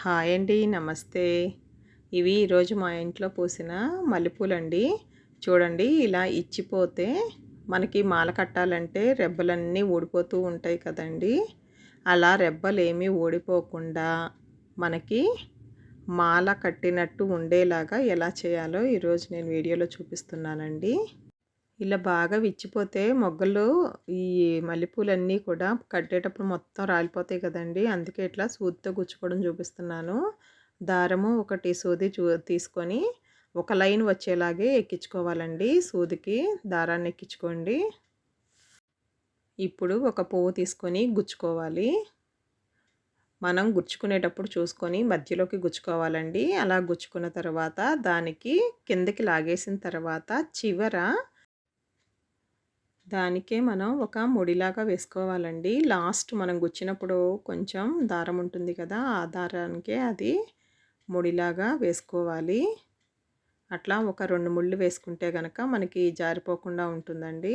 Hi అండి. నమస్తే. ఇవి ఈరోజు మా ఇంట్లో పూసిన మల్లెపూలండి. చూడండి ఇలా ఇచ్చిపోతే మనకి మాల కట్టాలంటే రెబ్బలన్నీ ఊడిపోతూ ఉంటాయి కదండీ! అలా రెబ్బలేమీ ఊడిపోకుండా మనకి మాల కట్టినట్టు ఉండేలాగా ఎలా చేయాలో ఈరోజు నేను వీడియోలో చూపిస్తున్నానండి. ఇలా బాగా విచ్చిపోతే మొగ్గలు ఈ మల్లెపూలన్నీ కూడా కట్టేటప్పుడు మొత్తం రాలిపోతాయి కదండీ! అందుకే ఇట్లా సూదితో గుచ్చుకోవడం చూపిస్తున్నాను. దారము ఒకటి సూది తీసుకొని ఒక లైన్ వచ్చేలాగే ఎక్కించుకోవాలండి. సూదికి దారాన్ని ఎక్కించుకోండి. ఇప్పుడు ఒక పువ్వు తీసుకొని గుచ్చుకోవాలి. మనం గుచ్చుకునేటప్పుడు చూసుకొని మధ్యలోకి గుచ్చుకోవాలండి. అలా గుచ్చుకున్న తర్వాత దానికి కిందకి లాగేసిన తర్వాత దానికే మనం ఒక ముడిలాగా వేసుకోవాలండి. లాస్ట్ మనం గుచ్చినప్పుడు కొంచెం దారం ఉంటుంది కదా! ఆ దారానికే అది ముడిలాగా వేసుకోవాలి. అట్లా ఒక 2 ముళ్ళు వేసుకుంటే గనక మనకి జారిపోకుండా ఉంటుందండి.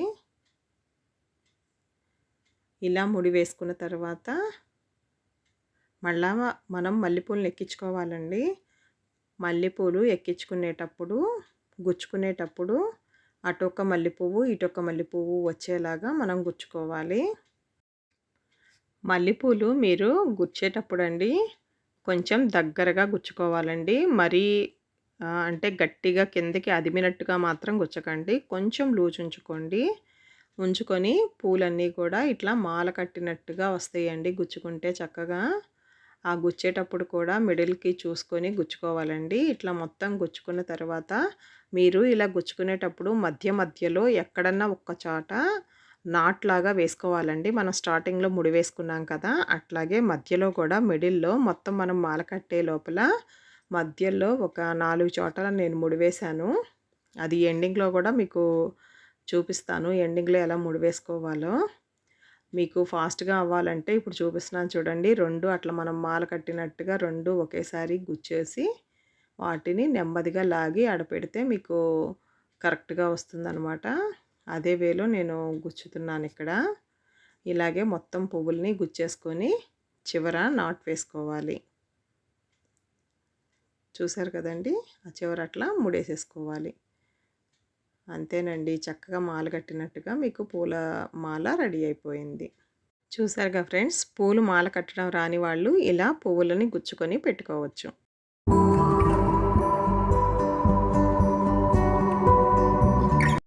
ఇలా ముడి వేసుకున్న తర్వాత మళ్ళా మనం మల్లెపూలను ఎక్కించుకోవాలండి. మల్లెపూలు ఎక్కించుకునేటప్పుడు, గుచ్చుకునేటప్పుడు అటొక మల్లెపువ్వు, ఇటొక మల్లెపువ్వు వచ్చేలాగా మనం గుచ్చుకోవాలి. మల్లెపూలు మీరు గుచ్చేటప్పుడండి కొంచెం దగ్గరగా గుచ్చుకోవాలండి. మరీ అంటే గట్టిగా కిందకి అదిమినట్టుగా మాత్రం గుచ్చకండి. కొంచెం లూజ్ ఉంచుకోండి. ఉంచుకొని పూలన్నీ కూడా ఇట్లా మాల కట్టినట్టుగా వస్తాయండి గుచ్చుకుంటే చక్కగా. ఆ గుచ్చేటప్పుడు కూడా మిడిల్‌కి చూసుకొని గుచ్చుకోవాలండి. ఇట్లా మొత్తం గుచ్చుకున్న తర్వాత మీరు ఇలా గుచ్చుకునేటప్పుడు మధ్యలో ఎక్కడన్నా ఒక్క చోట నాట్‌లాగా వేసుకోవాలండి. మనం స్టార్టింగ్‌లో ముడి వేసుకున్నాం కదా! అట్లాగే మధ్యలో కూడా మిడిల్‌లో మొత్తం మనం మాల కట్టే లోపల మధ్యలో ఒక 4 చోట్ల నేను ముడి వేశాను. అది ఎండింగ్‌లో కూడా మీకు చూపిస్తాను. ఎండింగ్‌లో ఎలా ముడి వేసుకోవాలో. మీకు ఫాస్ట్‌గా అవ్వాలంటే ఇప్పుడు చూపిస్తున్నాను చూడండి. 2 అట్లా మనం మాల కట్టినట్టుగా 2 ఒకేసారి గుచ్చేసి వాటిని నెమ్మదిగా లాగి ఆడపెడితే మీకు కరెక్ట్‌గా వస్తుందనమాట. అదే వేలో నేను గుచ్చుతున్నానిక్కడ. ఇలాగే మొత్తం పువ్వుల్ని గుచ్చేసుకొని చివర నాట్ వేసుకోవాలి. చూసారు కదండీ! ఆ చివర అట్లా ముడేసేసుకోవాలి. అంతేనండి. చక్కగా మాల కట్టినట్టుగా మీకు పూల మాల రెడీ అయిపోయింది. చూసారుగా ఫ్రెండ్స్, పూలు మాల కట్టడం రాని వాళ్ళు ఇలా పువ్వులని గుచ్చుకొని పెట్టుకోవచ్చు.